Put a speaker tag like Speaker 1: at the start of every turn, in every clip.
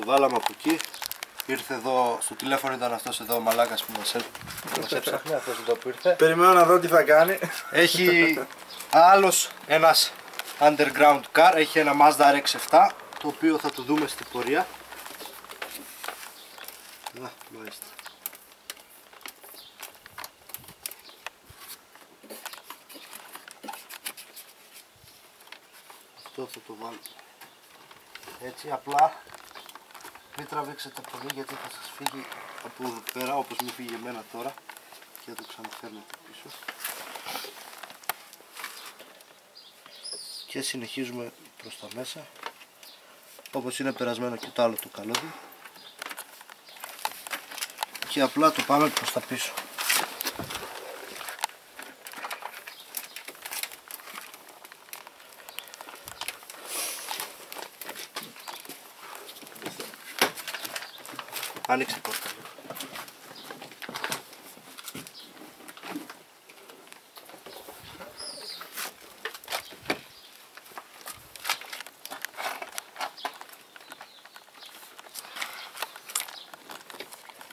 Speaker 1: Το βάλαμε από εκεί. Ήρθε εδώ, στο τηλέφωνο ήταν αυτός εδώ ο μαλάκας που μας έψαχνε, αυτός εδώ που ήρθε.
Speaker 2: Περιμένω να δω τι θα κάνει.
Speaker 1: Έχει άλλος ένας underground car, έχει ένα Mazda RX-7, το οποίο θα το δούμε στην πορεία. Μάλιστα. Αυτό θα το βάλω έτσι, απλά μην τραβήξετε πολύ γιατί θα σας φύγει από εδώ πέρα όπως μου φύγει εμένα τώρα και θα το ξαναφέρνετε πίσω. Και συνεχίζουμε προς τα μέσα, όπως είναι περασμένο και το άλλο το καλώδιο, και απλά το πάμε προς τα πίσω. Άνοιξε η πόρτα.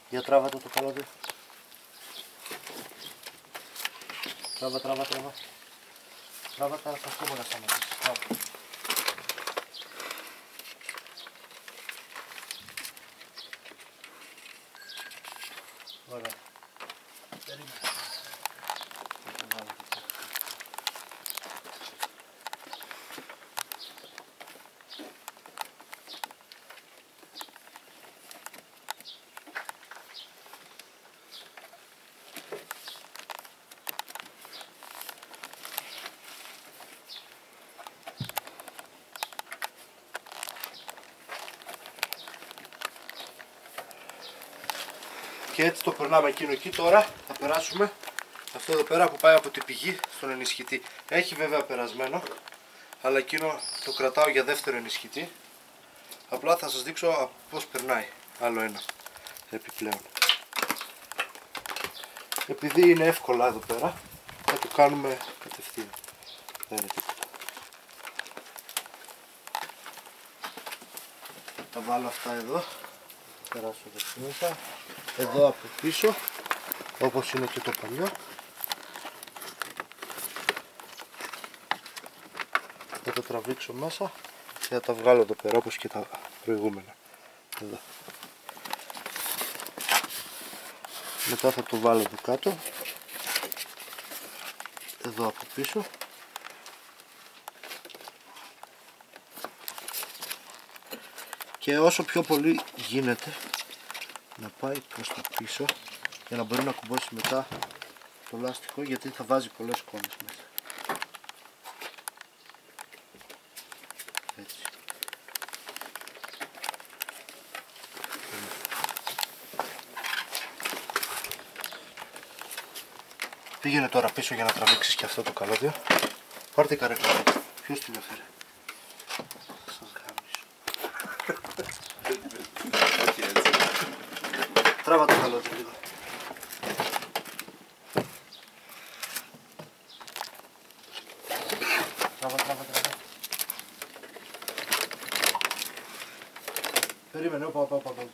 Speaker 1: Για τράβα το καλώδιο. Τράβα. Τράβα τα ακόμα να σταματήσεις. Τράβα. Ωραία. Περίμενε. Και έτσι το περνάμε εκείνο εκεί. Τώρα θα περάσουμε αυτό εδώ πέρα που πάει από την πηγή στον ενισχυτή. Έχει βέβαια περασμένο, αλλά εκείνο το κρατάω για δεύτερο ενισχυτή. Απλά θα σας δείξω πώς περνάει άλλο ένα επιπλέον. Επειδή είναι εύκολα εδώ πέρα, θα το κάνουμε κατευθείαν. Δεν είναι τίποτα. Θα βάλω αυτά εδώ. Περάσω εδώ μέσα, εδώ από πίσω, όπως είναι και το παλιό. Θα το τραβήξω μέσα και θα τα βγάλω εδώ πέρα όπως και τα προηγούμενα. Εδώ. Μετά θα το βάλω εδώ κάτω, εδώ από πίσω. Και όσο πιο πολύ γίνεται να πάει προς τα πίσω για να μπορεί να κουμπώσει μετά το λάστιχο, γιατί θα βάζει πολλές κόμμες μέσα. Έτσι. Πήγαινε τώρα πίσω για να τραβήξεις και αυτό το καλώδιο. Πάρτε η καρέκλα. Ποιος την έφερε? Τράβα το καλώδιο λίγο. Τράβα. Περίμενε, όπα. Περίμενε.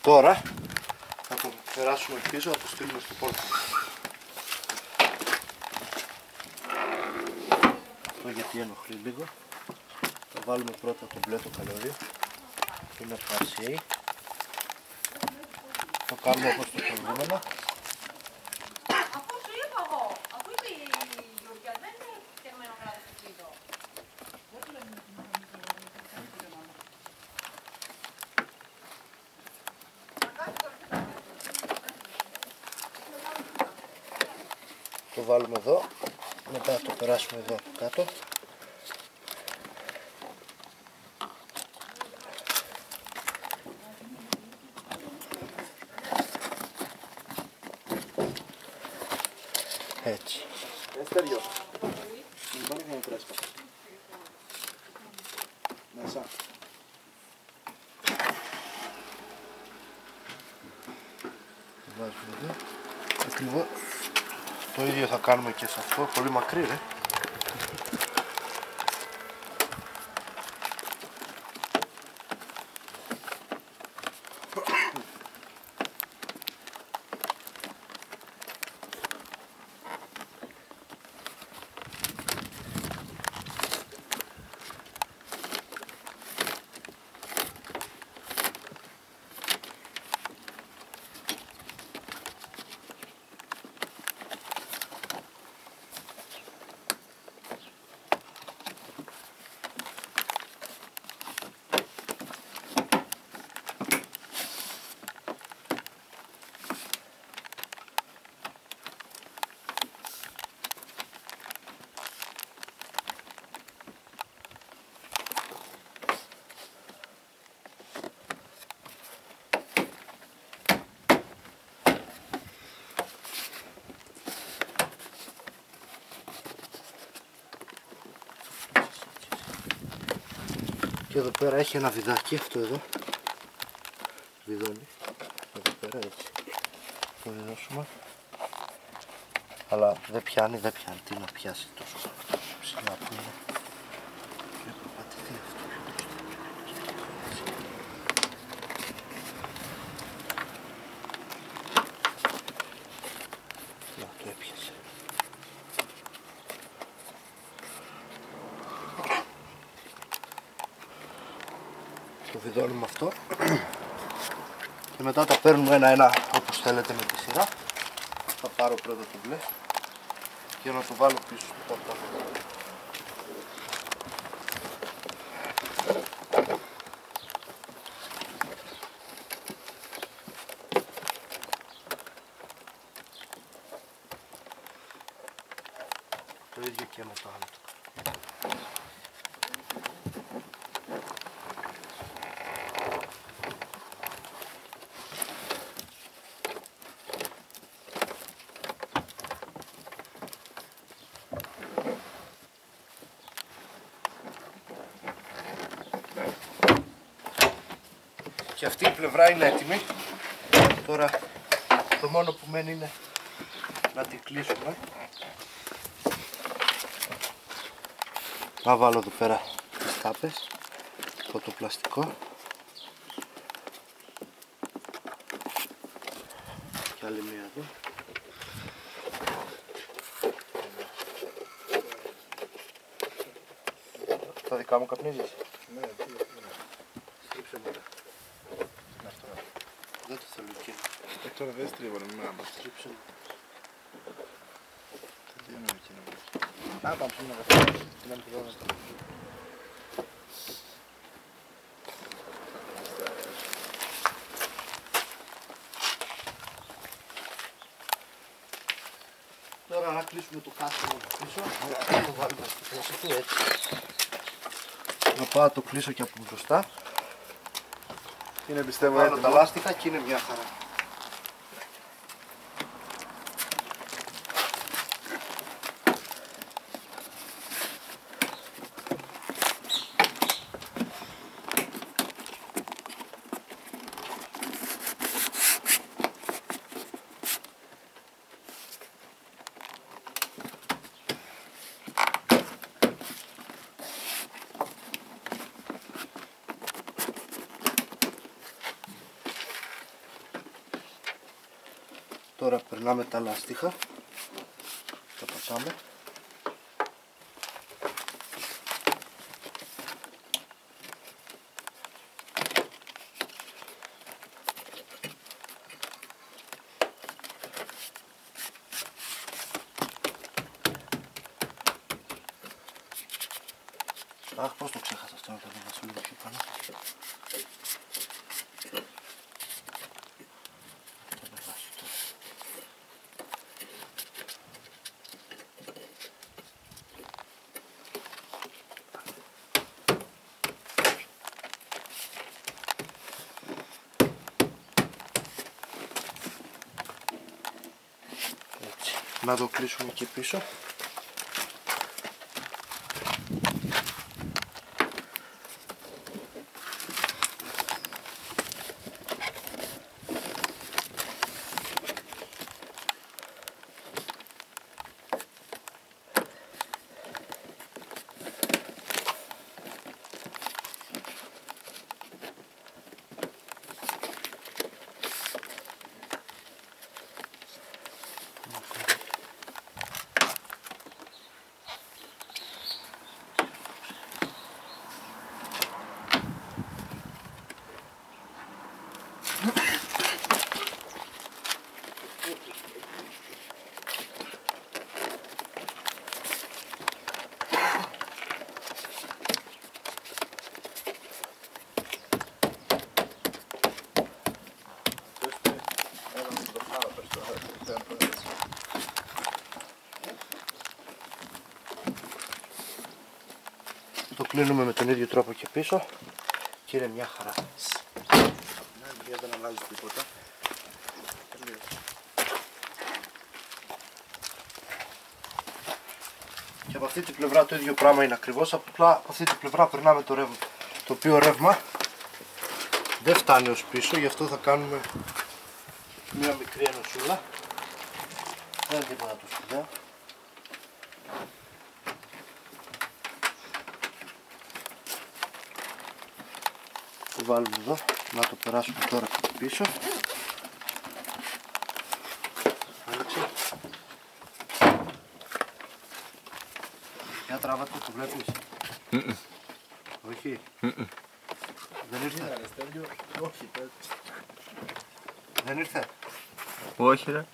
Speaker 1: Τώρα θα το περάσουμε πίσω, θα το στείλουμε στο πόρτα. Αυτό γιατί ενοχλεί λίγο. Θα βάλουμε πρώτα το μπλε το καλώδιο. Είναι το RCA. Το κάνουμε όπως το προηγούμενο.
Speaker 3: Αφού σου είπα εγώ, αφού είπε η Γιώργια, δεν είναι φτιαγμένο κράτος το σπίτι.
Speaker 1: βάλουμε εδώ, μετά θα το περάσουμε εδώ από κάτω. Έτσι.
Speaker 2: Έστεριο. Μην είναι κρέσπα. Μέσα.
Speaker 1: Βάζουμε εδώ. Ακριβώς το ίδιο θα κάνουμε και σε αυτό. Πολύ μακρύ ρε. Και εδώ πέρα έχει ένα βιδάκι, αυτό εδώ. Βιδώνει. Εδώ πέρα έτσι. Το βιδώσουμε. Αλλά δεν πιάνει. Τι να πιάσει τόσο ψηλά που είναι. Και προπατηθεί αυτό. Να το έπιασε. Το βιδώνουμε αυτό και μετά τα παίρνουμε ένα-ένα όπως θέλετε με τη σειρά. Θα πάρω πρώτα το μπλε και να το βάλω πίσω στο πορτάκι. Το ίδιο και με το άλλο. Και αυτή η πλευρά είναι έτοιμη. Τώρα το μόνο που μένει είναι να την κλείσουμε. Να βάλω εδώ πέρα τις τάπες, από το πλαστικό. Και άλλη μία εδώ. Τα δικά μου καπνίζεις?
Speaker 2: Ναι,
Speaker 1: Στρίψε μου. Δεν το θέλω εκείνο.
Speaker 2: τώρα δεν στρίβω, μην άμα.
Speaker 1: Στρίψε μου.
Speaker 2: Τι είναι εκείνο. Α, πάμε σε ένα γραφείο. Τι να μην το δω.
Speaker 1: Τώρα να κλείσουμε το κάθισμα πίσω. Να το βάλουμε στη θέση του έτσι. Να πάω να το κλείσω και από μπροστά.
Speaker 2: Είναι πιστεύω
Speaker 1: Βάλω
Speaker 2: έτοιμο.
Speaker 1: τα λάστιχα και είναι μια χαρά. Τώρα περνάμε τα λάστιχα, τα πατάμε. Αχ, πώς το ξέχασα αυτό, να το βάζω λίγο πιο πάνω. να το κλείσουμε εκεί πίσω. Το κλείνουμε με τον ίδιο τρόπο και πίσω και είναι μια χαρά.
Speaker 2: Δεν αλλάζει τίποτα.
Speaker 1: Και από αυτή την πλευρά το ίδιο πράγμα είναι ακριβώς, απλά από αυτή την πλευρά περνάμε το ρεύμα. Το οποίο ρεύμα δεν φτάνει ως πίσω, γι' αυτό θα κάνουμε μια μικρή ενωσούλα. Δεν είναι τίποτα το σπουδαίο. Το βάλουμε εδώ, να το περάσουμε τώρα πίσω. Άνοιξε. Για τράβατε, το βλέπεις. Όχι. Δεν ήρθε.
Speaker 2: Όχι,
Speaker 1: Δεν ήρθε.
Speaker 4: Όχι ρε.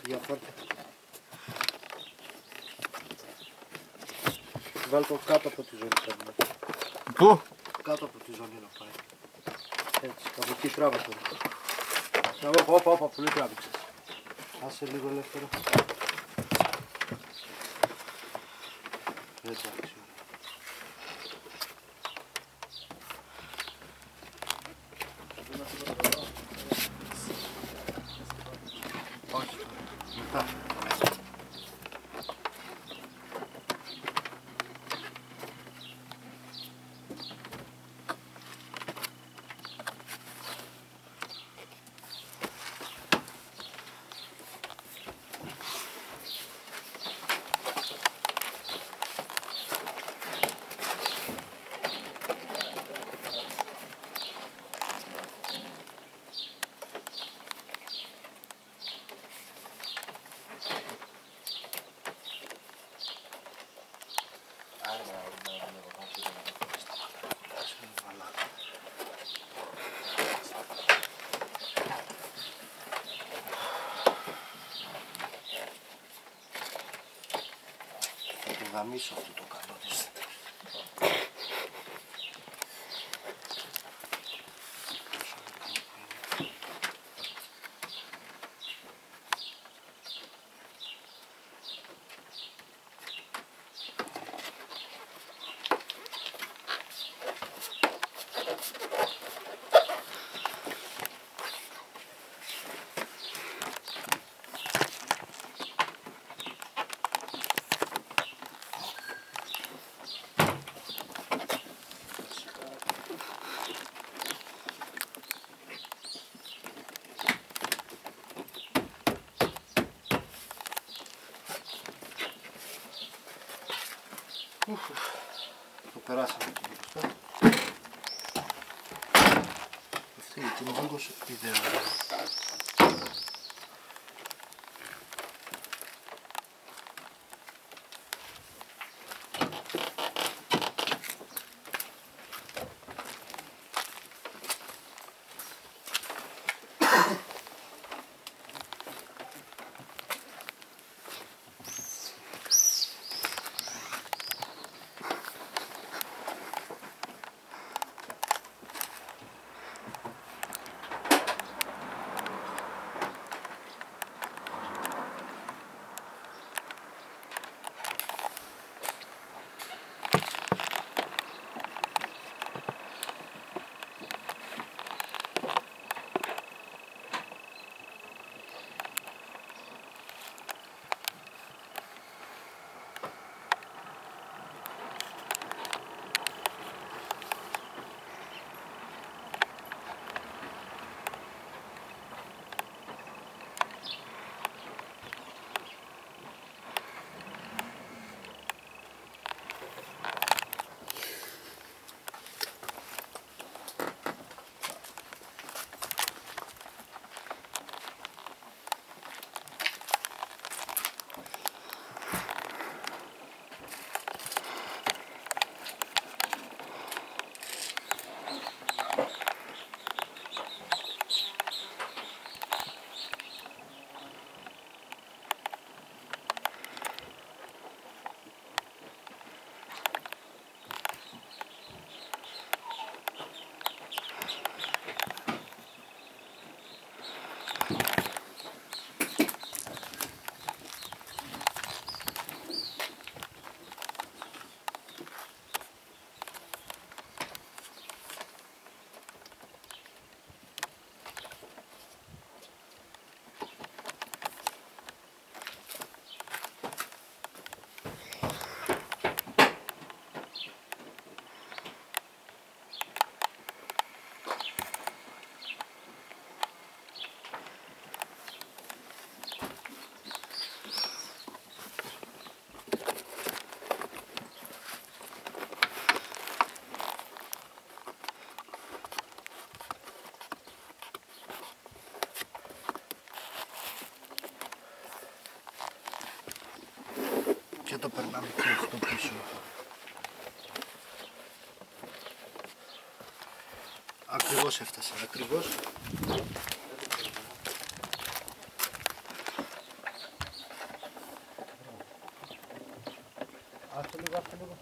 Speaker 1: Για φέρτε. Βάλ' το κάτω από τη ζώνη πρέπει.
Speaker 4: Πού?
Speaker 1: Κάτω από τη ζώνη να πάει. Έτσι, από εκεί τράβα τώρα. Όπα, πολύ τράβηξες. Άσε λίγο ελεύθερο. Εντάξει, ωραία. Όχι, μετά. Θα το γαμίσω αυτό το καλό της. Το περάσαμε το μπροστά. Αυτή την όγκος ιδέα. Και το περνάμε και αυτό πίσω. Ακριβώς έφτασε, ακριβώς.
Speaker 2: Άσε λίγο, άσε λίγο.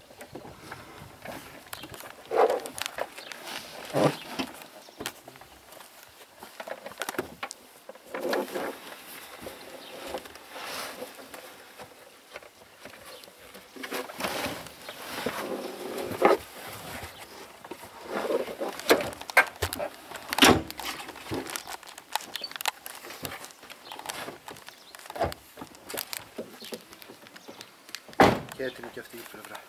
Speaker 1: Και έτοιμη και αυτή η πλευρά.